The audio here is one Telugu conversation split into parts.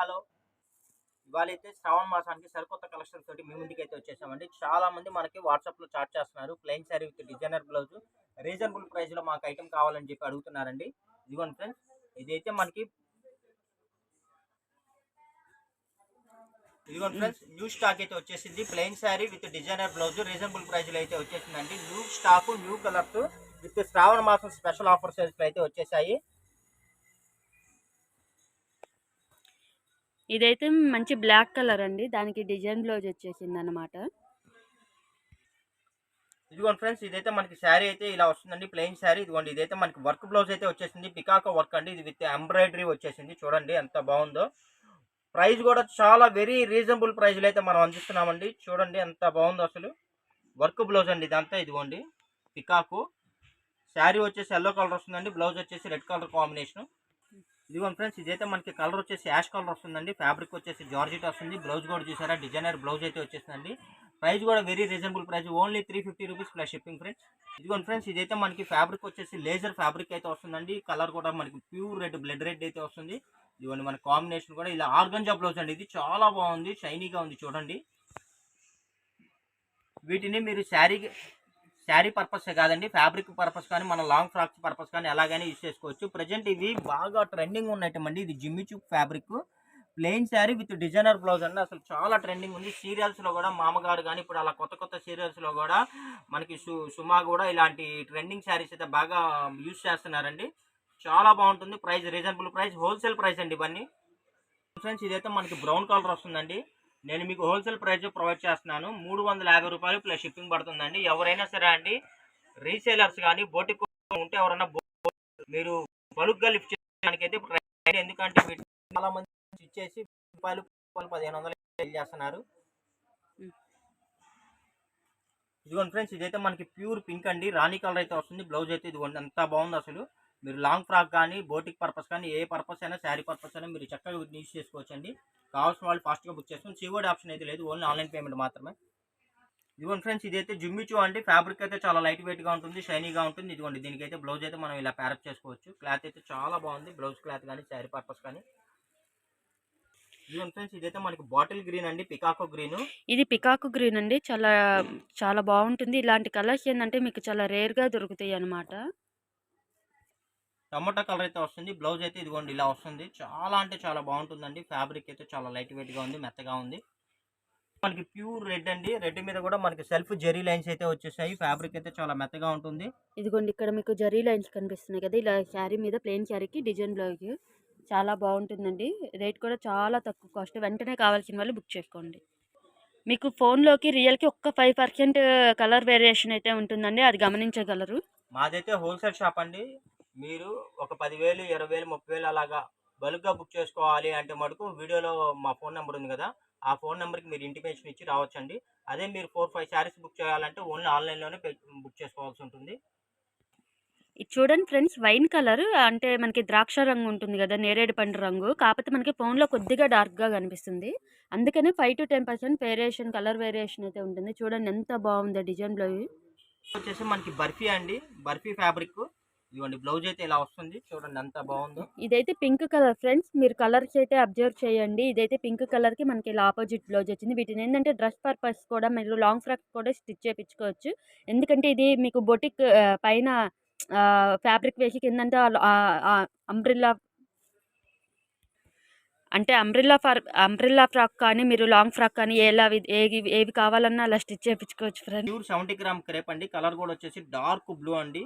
హలో. ఇవాళైతే శ్రావణ మాసానికి సరికొత్త కలెక్షన్స్ తోటి మీ ముందుకైతే వచ్చేసామండి. చాలా మంది మనకి వాట్సాప్‌లో చాట్ చేస్తున్నారు. Plain sari with designer blouse reasonable ప్రైస్‌లో మాకు ఐటెమ్ కావాలని చెప్పి అడుగుతున్నారండి. ఇదిగోండి ఫ్రెండ్స్. ఇదైతే మనకి న్యూ స్టాక్ అయితే వచ్చేసింది. Plain sari with designer blouse reasonable ప్రైస్‌లో అయితే వచ్చేసిందండి. New stock, new colours with Shravana మాసం స్పెషల్ ఆఫర్ సేల్స్‌లో అయితే వచ్చేసాయి. ఇదైతే మంచి బ్లాక్ కలర్ అండి. దానికి డిజైన్ బ్లౌజ్ వచ్చేసిందనమాట. ఇదిగోండి ఫ్రెండ్స్, ఇదైతే మనకి శారీ అయితే ఇలా వస్తుందండి. ప్లెయిన్ శారీ. ఇదిగోండి, ఇదైతే మనకి వర్క్ బ్లౌజ్ అయితే వచ్చేసింది. పికాకో వర్క్ అండి. ఇది విత్ ఎంబ్రాయిడరీ వచ్చేసింది. చూడండి ఎంత బాగుందో. ప్రైస్ కూడా చాలా వెరీ రీజనబుల్ ప్రైస్లో అయితే మనం అందిస్తున్నామండి. చూడండి ఎంత బాగుందో అసలు. వర్క్ బ్లౌజ్ అండి ఇదంతా. ఇదిగోండి పికాకు. శారీ వచ్చేసి ఎల్లో కలర్ వస్తుందండి. బ్లౌజ్ వచ్చేసి రెడ్ కలర్ కాంబినేషన్. ఇదిగోండి ఫ్రెండ్స్, ఇదైతే మనకి కలర్ వచ్చేసి యాష్ కలర్ వస్తుందండి. ఫ్యాబ్రిక్ వచ్చేసి జార్జెట్ వస్తుంది. బ్లౌజ్ కూడా చూసారా, డిజైనర్ బ్లౌజ్ అయితే వచ్చేసిందండి. ప్రైస్ కూడా very reasonable price, only 350 rupees plus shipping friends. ఇదిగోండి ఫ్రెండ్స్, ఇదైతే మనకి ఫ్యాబ్రిక్ వచ్చేసి లేజర్ ఫ్యాబ్రిక్ అయితే వస్తుందండి. కలర్ కూడా మనకి ప్యూర్ రెడ్, బ్లడ్ రెడ్ అయితే వస్తుంది. ఇదిగోండి మన కాంబినేషన్ కూడా ఇలా ఆర్గంజా బ్లౌజ్ అండి. ఇది చాలా బాగుంది, షైనీగా ఉంది చూడండి. వీటిని మీరు శారీ పర్పస్ కాదండి, ఫ్యాబ్రిక్ పర్పస్ కానీ మన లాంగ్ ఫ్రాక్స్ పర్పస్ కానీ ఎలాగైనా యూజ్ చేసుకోవచ్చు. ప్రజెంట్ ఇవి బాగా ట్రెండింగ్ ఉన్నట్టండి. ఇది Jimmy Choo fabric plain sari with designer blouse అండి. అసలు చాలా ట్రెండింగ్ ఉంది. సీరియల్స్లో కూడా మామగారు కానీ ఇప్పుడు అలా కొత్త కొత్త సీరియల్స్లో కూడా మనకి సుమా కూడా ఇలాంటి ట్రెండింగ్ శారీస్ అయితే బాగా యూజ్ చేస్తున్నారండి. చాలా బాగుంటుంది. Price reasonable price, wholesale price అండి ఇవన్నీ. ఫ్రెండ్స్, ఇదైతే మనకి బ్రౌన్ కలర్ వస్తుందండి. నేను మీకు హోల్సేల్ ప్రైస్ ప్రొవైడ్ చేస్తున్నాను. 350 రూపాయలు ప్లస్ షిప్పింగ్ పడుతుందండి. ఎవరైనా సరే అండి, రీసేలర్స్ కానీ బోటిక్ ఉంటే ఎవరైనా మీరు బల్క్గా లిఫ్ట్ చేయడానికి అయితే ఎందుకంటే చాలా మంది ఇచ్చేసి రూపాయలు 1500 సేల్ చేస్తున్నారు. ఇదిగోండి ఫ్రెండ్స్, ఇదైతే మనకి ప్యూర్ పింక్ అండి. రాణి కలర్ అయితే వస్తుంది. బ్లౌజ్ అయితే ఇదిగోండి ఎంత బాగుంది అసలు. మీరు లాంగ్ ఫ్రాక్ కానీ బోటిక్ పర్పస్ కానీ ఏ పర్పస్ అయినా, శారీ పర్పస్ అయినా మీరు చక్కగా యూజ్ చేసుకోవచ్చు అండి. కావాల్సిన వాళ్ళు ఫాస్ట్గా బుక్ చేసుకోండి. సిఓడి ఆప్షన్ అయితే లేదు, ఓన్లీ ఆన్లైన్ పేమెంట్ మాత్రమే. ఇదిగోండి ఫ్రెండ్స్, ఇదైతే జిమ్మిచూ అండి. ఫ్యాబ్రిక్ అయితే చాలా లైట్ వెయిట్గా ఉంటుంది, షైనీగా ఉంటుంది. ఇదిగోండి, దీనికైతే బ్లౌజ్ అయితే మనం ఇలా ప్యారప్ చేసుకోవచ్చు. క్లాత్ అయితే చాలా బాగుంది, బ్లౌజ్ క్లాత్ కానీ శారీ పర్పస్ కానీ. ఇదిగోండి ఫ్రెండ్స్, ఇదైతే మనకి బాటిల్ గ్రీన్ అండి, పికాకో గ్రీన్. ఇది పికాకు గ్రీన్ అండి. చాలా చాలా బాగుంటుంది. ఇలాంటి కలర్స్ ఏంటంటే మీకు చాలా రేర్గా దొరుకుతాయి అన్నమాట. టమాటా కలర్ అయితే వస్తుంది. బ్లౌజ్ అయితే ఇదిగోండి ఇలా వస్తుంది. చాలా అంటే చాలా బాగుంటుందండి. ఫ్యాబ్రిక్ అయితే చాలా లైట్ వెయిట్గా ఉంది, మెత్తగా ఉంది. మనకి ప్యూర్ రెడ్ అండి. రెడ్ మీద కూడా మనకి సెల్ఫ్ జెరీ లైన్స్ అయితే వచ్చేసాయి. ఫ్యాబ్రిక్ అయితే చాలా మెత్తగా ఉంటుంది. ఇదిగోండి, ఇక్కడ మీకు జరీ లైన్స్ కనిపిస్తున్నాయి కదా, ఇలా శారీ మీద ప్లెయిన్ శారీకి డిజైన్ బ్లౌజ్ చాలా బాగుంటుందండి. రేట్ కూడా చాలా తక్కువ కాస్ట్. వెంటనే కావాల్సిన వాళ్ళు బుక్ చేసుకోండి. మీకు ఫోన్లోకి రియల్కి ఒక్క 5% కలర్ వేరియేషన్ అయితే ఉంటుందండి, అది గమనించగలరు. మాదైతే హోల్సేల్ షాప్ అండి. మీరు ఒక 10,000, 20,000, 30,000 అలాగా బల్క్గా బుక్ చేసుకోవాలి అంటే మటుకు వీడియోలో మా ఫోన్ నెంబర్ ఉంది కదా, ఆ ఫోన్ నెంబర్కి మీరు ఇంటిమేషన్ ఇచ్చి రావచ్చండి. అదే మీరు 4-5 శారీస్ బుక్ చేయాలంటే ఓన్లీ ఆన్లైన్లోనే బుక్ చేసుకోవాల్సి ఉంటుంది. ఇది చూడండి ఫ్రెండ్స్, వైన్ కలర్ అంటే మనకి ద్రాక్ష రంగు ఉంటుంది కదా, నేరేడు పండు రంగు. కాకపోతే మనకి ఫోన్లో కొద్దిగా డార్క్గా కనిపిస్తుంది. అందుకనే 5-10% వేరియేషన్, కలర్ వేరియేషన్ అయితే ఉంటుంది. చూడండి ఎంత బాగుందో డిజైన్ బ్లౌజ్. వచ్చేసి మనకి బర్ఫీ అండి, బర్ఫీ ఫ్యాబ్రిక్. ఇదిగోండి, బ్లౌజ్ అయితే ఇలా వస్తుంది. చూడండి ఎంత బాగుందో. ఇదైతే పింక్ కలర్ ఫ్రెండ్స్. మీరు కలర్స్ అయితే అబ్జర్వ్ చేయండి. ఇదైతే పింక్ కలర్కి మనకి ఇలా ఆపోజిట్ బ్లౌజ్ వచ్చింది. వీటిని ఏంటంటే డ్రెస్ పర్పస్ కూడా మీరు లాంగ్ ఫ్రాక్ కూడా స్టిచ్ చేయించుకోవచ్చు. ఎందుకంటే ఇది మీకు బొటిక్ పైన ఫ్యాబ్రిక్ వేసి కిందంటే అంబ్రిల్లా, అంటే అంబ్రిల్లా ఫ్రాక్ కానీ మీరు లాంగ్ ఫ్రాక్ కానీ ఏవి కావాలన్నా అలా స్టిచ్ చేయించుకోవచ్చు ఫ్రెండ్. ప్యూర్ 70 గ్రామ్ క్రేప్ అండి. కలర్ కూడా వచ్చేసి డార్క్ బ్లూ అండి.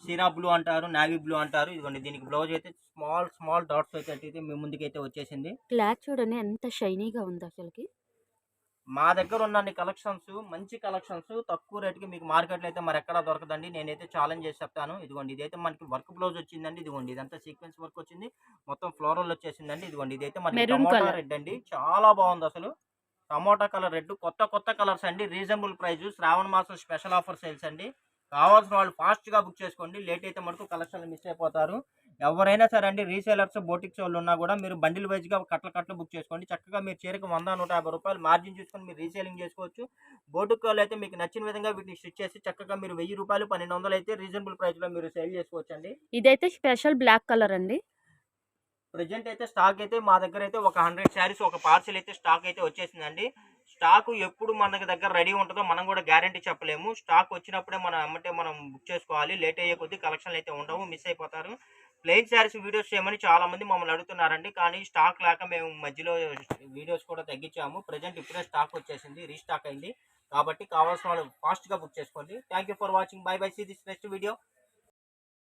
సిరా బ్లూ అంటారు, నావీ బ్లూ అంటారు. ఇదిగోండి, దీనికి బ్లౌజ్ అయితే స్మాల్ స్మాల్ డాట్స్ అయితే మీ ముందుకైతే వచ్చేసింది. క్లాత్ చూడండి ఎంత షైనీగా ఉంది అసలుకి. మా దగ్గర ఉన్న కలెక్షన్స్, మంచి కలెక్షన్స్ తక్కువ రేటుకి మీకు మార్కెట్లో అయితే మరి ఎక్కడా దొరకదండి. నేనైతే ఛాలెంజ్ చేసి చెప్తాను. ఇదిగోండి, ఇదైతే మనకి వర్క్ బ్లౌజ్ వచ్చిందండి. ఇదిగోండి, ఇదంతా సీక్వెన్స్ వర్క్ వచ్చింది, మొత్తం ఫ్లోరల్ వచ్చేసిందండి. ఇదిగోండి, ఇదైతే మనకి టమోటా రెడ్ అండి. చాలా బాగుంది అసలు. టమోటా కలర్ రెడ్, కొత్త కొత్త కలర్స్ అండి. రీజనబుల్ ప్రైస్, శ్రావణ మాసం స్పెషల్ ఆఫర్ సేల్స్ అండి. కావాల్సిన వాళ్ళు ఫాస్ట్గా బుక్ చేసుకోండి. లేట్ అయితే మటుకు కలెక్షన్లు మిస్ అయిపోతారు. ఎవరైనా సరే అండి, రీసేలర్స్, బోటిక్స్ వాళ్ళు ఉన్నా కూడా మీరు బండిల్ వైజ్గా కట్టలు బుక్ చేసుకోండి. చక్కగా మీరు చీరకు 100-150 రూపాయలు మార్జిన్ చూసుకొని మీరు రీసేలింగ్ చేసుకోవచ్చు. బోటిక్ వాళ్ళు అయితే మీకు నచ్చిన విధంగా వీటిని స్టిచ్ చేసి చక్కగా మీరు 1000 రూపాయలు, 1200 అయితే రీజనబుల్ ప్రైస్లో మీరు సేల్ చేసుకోవచ్చు అండి. ఇదైతే స్పెషల్ బ్లాక్ కలర్ అండి. ప్రెజెంట్ అయితే స్టాక్ అయితే మా దగ్గర అయితే ఒక 100 శారీస్ ఒక పార్సిల్ అయితే స్టాక్ అయితే వచ్చేసిందండి. స్టాక్ ఎప్పుడు మన దగ్గర రెడీ ఉంటుందో మనం కూడా గ్యారంటీ చెప్పలేము. స్టాక్ వచ్చినప్పుడే మనం ఎమ్మటే మనం బుక్ చేసుకోవాలి. లేట్ అయ్యే కొద్దీ కలెక్షన్లు అయితే ఉండవు, మిస్ అయిపోతారు. ప్లెయిన్ శారీస్ వీడియోస్ చేయమని చాలామంది మమ్మల్ని అడుగుతున్నారండి. కానీ స్టాక్ లేక మేము మధ్యలో వీడియోస్ కూడా తగ్గించాము. ప్రెజెంట్ ఇప్పుడే స్టాక్ వచ్చేసింది, రీస్టాక్ అయింది. కాబట్టి కావాల్సిన వాళ్ళు ఫాస్ట్గా బుక్ చేసుకోండి. Thank you for watching. Bye bye. See this next video.